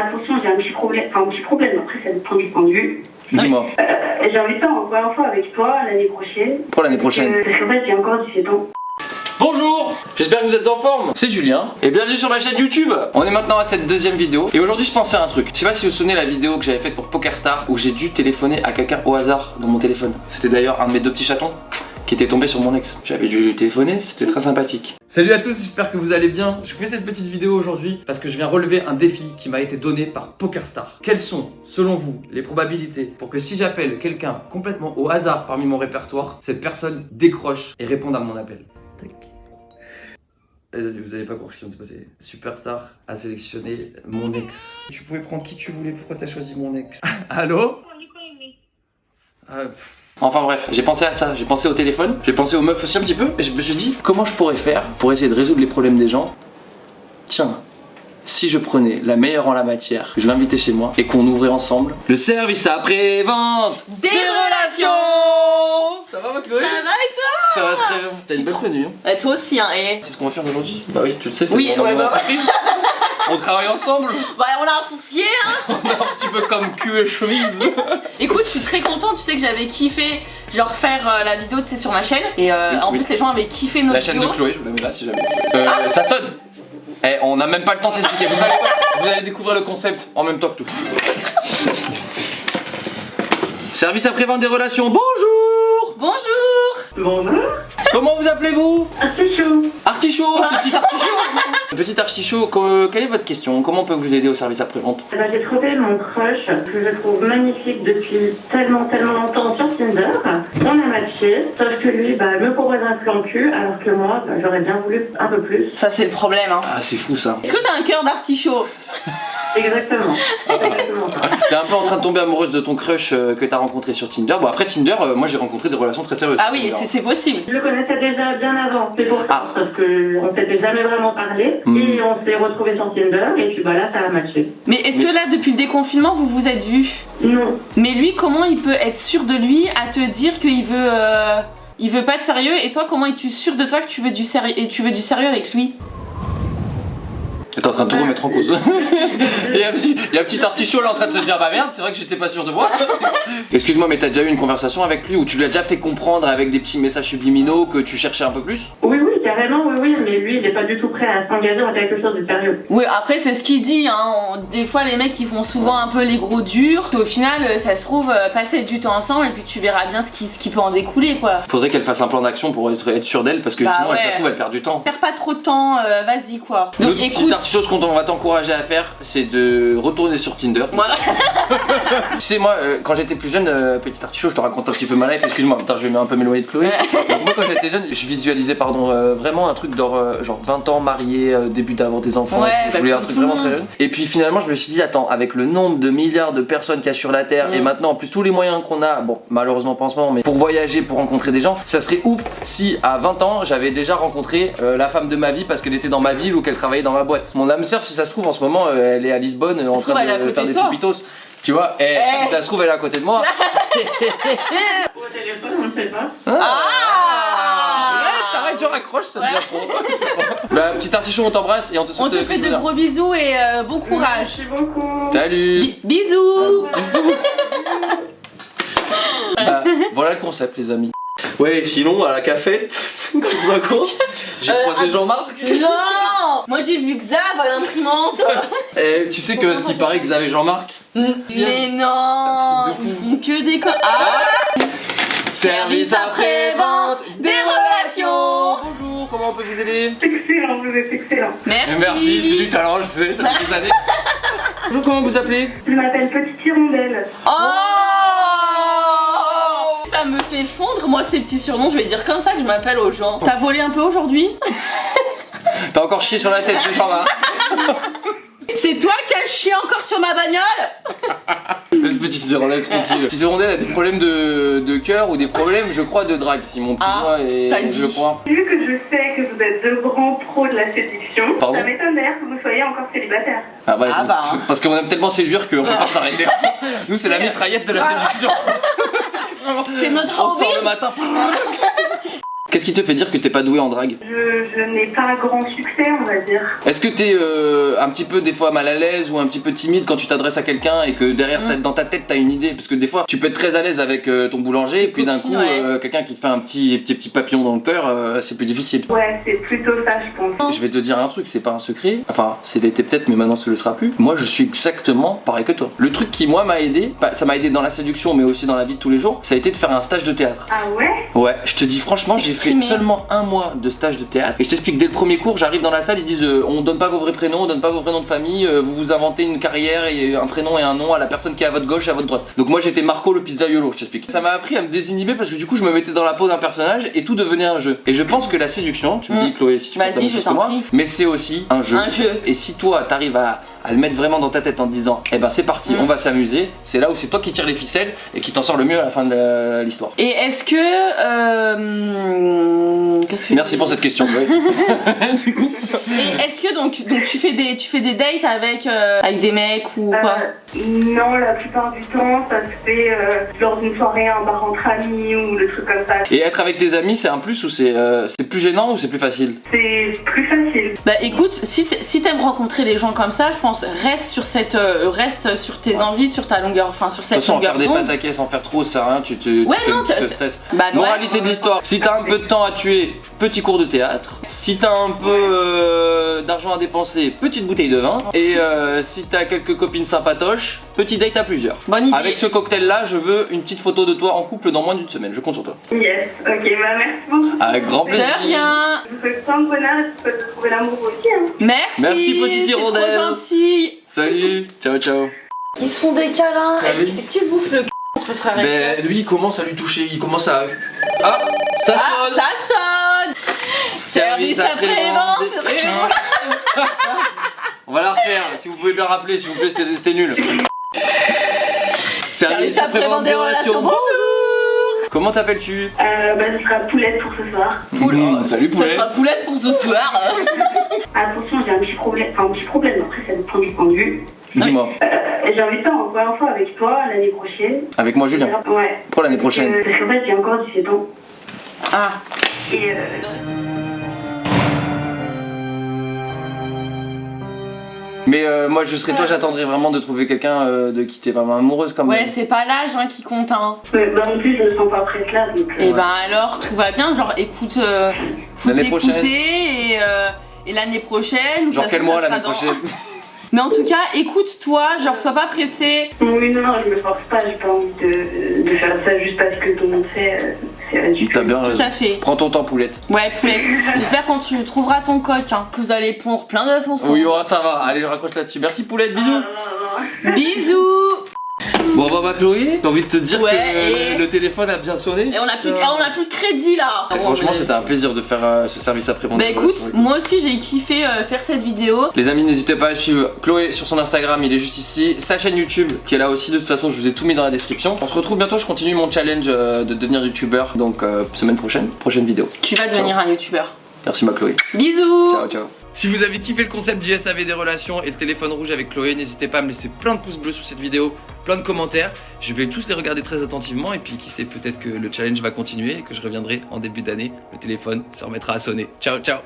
attention, j'ai un petit problème, après ça dépend du point de vue. Dis-moi. J'ai envie de faire une première fois avec toi l'année prochaine. Pour l'année prochaine. Parce qu'en fait, j'ai encore 17 ans. Bonjour, j'espère que vous êtes en forme. C'est Julien et bienvenue sur ma chaîne YouTube. On est maintenant à cette deuxième vidéo et aujourd'hui je pensais à un truc. Je sais pas si vous vous souvenez la vidéo que j'avais faite pour PokerStars où j'ai dû téléphoner à quelqu'un au hasard dans mon téléphone. C'était d'ailleurs un de mes deux petits chatons qui était tombé sur mon ex. J'avais dû lui téléphoner, c'était très sympathique. Salut à tous, j'espère que vous allez bien. Je fais cette petite vidéo aujourd'hui parce que je viens relever un défi qui m'a été donné par PokerStars. Quelles sont, selon vous, les probabilités pour que si j'appelle quelqu'un complètement au hasard parmi mon répertoire, cette personne décroche et réponde à mon appel? Tac. Vous allez pas croire ce qui vient de se passer. Superstar a sélectionné mon ex. Tu pouvais prendre qui tu voulais, pourquoi t'as choisi mon ex? Allô? Enfin bref, j'ai pensé à ça, j'ai pensé au téléphone, j'ai pensé aux meufs aussi un petit peu, et je me suis dit comment je pourrais faire pour essayer de résoudre les problèmes des gens. Tiens, si je prenais la meilleure en la matière, que je l'invitais chez moi et qu'on ouvrait ensemble le service après-vente des relations. Ça va, Chloé? Ça va et toi? Ça va très bien. T'as une bonne tenue, hein? Toi aussi, hein, et... C'est ce qu'on va faire aujourd'hui? Bah oui, tu le sais. Oui, ouais, bah On travaille ensemble. Bah on l'a associé, hein. On est un petit peu comme cul et chemise. Écoute, je suis très contente, tu sais que j'avais kiffé genre faire la vidéo, tu sais, sur ma chaîne. Et en plus les gens avaient kiffé notre vidéo. La chaîne de Chloé, je vous la mets là si jamais. Ah. Ça sonne. Eh, on n'a même pas le temps de s'expliquer, vous savez quoi? Vous allez découvrir le concept en même temps que tout. Service après-vente des relations, bonjour. Bonjour. Bonjour. Comment vous appelez-vous? Artichaut. Artichaut, ce petit artichaut. Petit artichaut, quelle est votre question? Comment on peut vous aider au service après-vente? J'ai trouvé mon crush que je trouve magnifique depuis tellement longtemps sur Tinder. On a matché, sauf que lui me propose un plan cul alors que moi j'aurais bien voulu un peu plus. Ça c'est le problème, hein. Ah, c'est fou ça. Est-ce que t'as un cœur d'artichaut? Exactement. Exactement ça. T'es un peu en train de tomber amoureuse de ton crush que t'as rencontré sur Tinder. Bon après Tinder, moi j'ai rencontré des relations très sérieuses. Ah oui, c'est possible. Je le connaissais déjà bien avant, c'est pour ça, parce qu'on s'était jamais vraiment parlé et on s'est retrouvés sur Tinder et puis là ça a matché. Mais est-ce que là depuis le déconfinement vous vous êtes vus? Non. Mais lui, comment il peut être sûr de lui à te dire qu'il veut il veut pas de sérieux, et toi comment es-tu sûr de toi que tu veux du sérieux et tu veux du sérieux avec lui? T'es en train de tout remettre en cause. Il y a un petit artichaut là en train de se dire bah merde, c'est vrai que j'étais pas sûr de moi. Excuse-moi, mais t'as déjà eu une conversation avec lui où tu lui as déjà fait comprendre avec des petits messages subliminaux que tu cherchais un peu plus? Oui, carrément, oui, mais lui il est pas du tout prêt à s'engager dans quelque chose de sérieux. Oui, après c'est ce qu'il dit, hein. Des fois les mecs ils font souvent un peu les gros durs, et au final ça se trouve passer du temps ensemble et puis tu verras bien ce qui peut en découler quoi. Faudrait qu'elle fasse un plan d'action pour être sûre d'elle parce que sinon ouais. ça se trouve elle perd du temps. Perds pas trop de temps, vas-y quoi. Donc L'autre écoute. petit artichaut, ce qu'on va t'encourager à faire, c'est de retourner sur Tinder. Voilà. Tu sais, moi, quand j'étais plus jeune, petit artichaut, je te raconte un petit peu ma life, excuse-moi, putain, je vais un peu m'éloigner de Chloé. Donc, moi, quand j'étais jeune, je visualisais, vraiment un truc genre 20 ans, marié, début d'avoir des enfants. Ouais, je voulais un truc vraiment très jeune. Et puis finalement, je me suis dit, attends, avec le nombre de milliards de personnes qu'il y a sur la Terre, et maintenant, en plus, tous les moyens qu'on a, bon, malheureusement pas en ce moment, mais pour voyager, pour rencontrer des gens, ça serait ouf si à 20 ans, j'avais déjà rencontré la femme de ma vie parce qu'elle était dans ma ville ou qu'elle travaillait dans ma boîte. Mon âme sœur, si ça se trouve, en ce moment, elle est à Lisbonne en train de faire des tupitos. Tu vois, si ça se trouve, elle est à côté de moi. Au téléphone, on ne sait pas. T'arrêtes, je raccroche, ça devient trop. Bah, petit artichaut, on t'embrasse et on te souhaite. On te fait de gros bisous et bon courage. Merci beaucoup. Salut. Bisous. Voilà le concept, les amis. Ouais, sinon à la cafette, tu vois quoi? J'ai croisé Jean-Marc. Non. Moi j'ai vu Xav à l'imprimante. Tu sais que ce qui paraît que Xav et Jean-Marc. Mais non, ils font que des Service après-vente des relations. Bonjour, comment on peut vous aider? Excellent, vous êtes excellent. Merci. C'est du talent, je sais, ça fait des années. Bonjour, comment vous appelez? Je m'appelle Petite Hirondelle. Oh, ça me fait fondre, moi ces petits surnoms, je vais dire comme ça que je m'appelle aux gens. T'as volé un peu aujourd'hui? T'as encore chié sur la tête des gens là. C'est toi qui as chié encore sur ma bagnole? Laisse Petite Hirondelle tranquille. Petite Hirondelle a des problèmes de cœur ou des problèmes, je crois, de drague, si mon petit doigt est. Je crois. Vu que je sais que vous êtes de grands pros de la séduction, Pardon? ça m'étonnerait que vous soyez encore célibataire. Ah bah, parce qu'on aime tellement séduire qu'on peut pas s'arrêter. Nous, c'est la mitraillette de la séduction. C'est notre On hobby. sort le matin. Qu'est-ce qui te fait dire que t'es pas doué en drague? Je n'ai pas grand succès, on va dire. Est-ce que t'es un petit peu des fois mal à l'aise ou un petit peu timide quand tu t'adresses à quelqu'un et que derrière dans ta tête t'as une idée? Parce que des fois tu peux être très à l'aise avec ton boulanger et puis d'un coup quelqu'un qui te fait un petit papillon dans le cœur, c'est plus difficile. Ouais, c'est plutôt ça, je pense. Je vais te dire un truc, c'est pas un secret. Enfin, c'était peut-être, mais maintenant ce le sera plus. Moi, je suis exactement pareil que toi. Le truc qui, moi, m'a aidé, ça m'a aidé dans la séduction, mais aussi dans la vie de tous les jours, ça a été de faire un stage de théâtre. Ah ouais? Ouais, je te dis franchement, j'ai fait seulement 1 mois de stage de théâtre. Et je t'explique, dès le premier cours, j'arrive dans la salle, ils disent on donne pas vos vrais prénoms, on donne pas vos vrais noms de famille, vous vous inventez une carrière et un prénom et un nom à la personne qui est à votre gauche et à votre droite. Donc moi, j'étais Marco le pizzaiolo, je t'explique. Ça m'a appris à me désinhiber parce que du coup, je me mettais dans la peau d'un personnage et tout devenait un jeu. Et je pense que la séduction, tu me dis Chloé, si tu penses la même chose que moi, mais c'est aussi un jeu. Et si toi, t'arrives à le mettre vraiment dans ta tête en te disant eh ben c'est parti, on va s'amuser, c'est là où c'est toi qui tires les ficelles et qui t'en sort le mieux à la fin de l'histoire. Et est-ce que merci pour cette question. Du coup. Et est-ce que donc tu fais des dates avec des mecs ou quoi? Non, la plupart du temps ça se fait lors d'une soirée, un bar entre amis ou des trucs comme ça. Et être avec tes amis, c'est un plus ou c'est plus gênant ou c'est plus facile? C'est plus facile. Bah écoute, si t'aimes rencontrer des gens comme ça, je pense reste sur tes envies, sur ta longueur, enfin sur cette longueur d'onde. Faire des pataquets sans faire trop, ça sert à rien, tu te stresses. Bah, moralité de l'histoire, si t'as un peu de temps à tuer, petit cours de théâtre. Si t'as un peu d'argent à dépenser, petite bouteille de vin. Et si t'as quelques copines sympatoches, petit date à plusieurs. Bonne idée. Avec ce cocktail là, je veux une petite photo de toi en couple dans moins d'une semaine, je compte sur toi. Yes, ok, bah merci beaucoup. Avec grand plaisir. De rien. Je vous souhaite plein de bonheur et je souhaite de trouver l'amour aussi. Hein. Merci petite hirondelle. C'est trop gentil. Salut, ciao ciao. Ils se font des câlins. Est-ce qu'ils se bouffent le c*** entre frères et sœurs? Lui il commence à lui toucher, il commence à... Ah, ça sonne. Ça sonne. Service après-vente. On va la refaire, si vous pouvez bien rappeler, s'il vous plaît, c'était nul. Service après-vente des relations, bonjour. Comment t'appelles-tu? Bah ce sera Poulette pour ce soir. Salut Poulette. Ça sera Poulette pour ce soir. Attention, j'ai un petit problème, après ça dépend du point de vue. Dis-moi. J'ai envie de faire encore une fois avec toi l'année prochaine. Avec moi Julien? Ouais. Pour l'année prochaine? Parce qu'en fait j'ai encore 17 ans. Ah. Et Mais moi je serais toi, j'attendrais vraiment de trouver quelqu'un de qui t'es vraiment amoureuse comme Ouais, c'est pas l'âge qui compte hein. bah en plus je me sens pas prête là donc Et ben alors tout va bien, genre écoute faut l'année prochaine. Et l'année prochaine genre quel mois l'année prochaine? Mais en tout cas, écoute-toi, genre sois pas pressé. Oui, non, je me force pas, j'ai pas envie de faire ça juste parce que tout le monde fait, c'est ridicule. T'as bien raison. Tout à fait. Prends ton temps Poulette. Ouais, Poulette. J'espère quand tu trouveras ton coq, hein, que vous allez pondre plein d'œufs ensemble. Oui, oh, ça va, allez je raccroche là-dessus. Merci Poulette, bisous. Bisous. Bon bah Chloé, j'ai envie de te dire Ouais, que le téléphone a bien sonné. Et on a plus de crédit là. Et franchement c'était un plaisir de faire ce service après-vente. Bah écoute, moi aussi j'ai kiffé faire cette vidéo. Les amis, n'hésitez pas à suivre Chloé sur son Instagram, il est juste ici. Sa chaîne YouTube qui est là aussi, de toute façon je vous ai tout mis dans la description. On se retrouve bientôt, je continue mon challenge de devenir youtubeur. Donc semaine prochaine vidéo. Tu vas devenir un youtubeur. Merci ma Chloé. Bisous. Ciao ciao. Si vous avez kiffé le concept du SAV des relations et le téléphone rouge avec Chloé, n'hésitez pas à me laisser plein de pouces bleus sous cette vidéo, plein de commentaires. Je vais tous les regarder très attentivement et puis qui sait, peut-être que le challenge va continuer et que je reviendrai en début d'année. Le téléphone se remettra à sonner. Ciao ciao.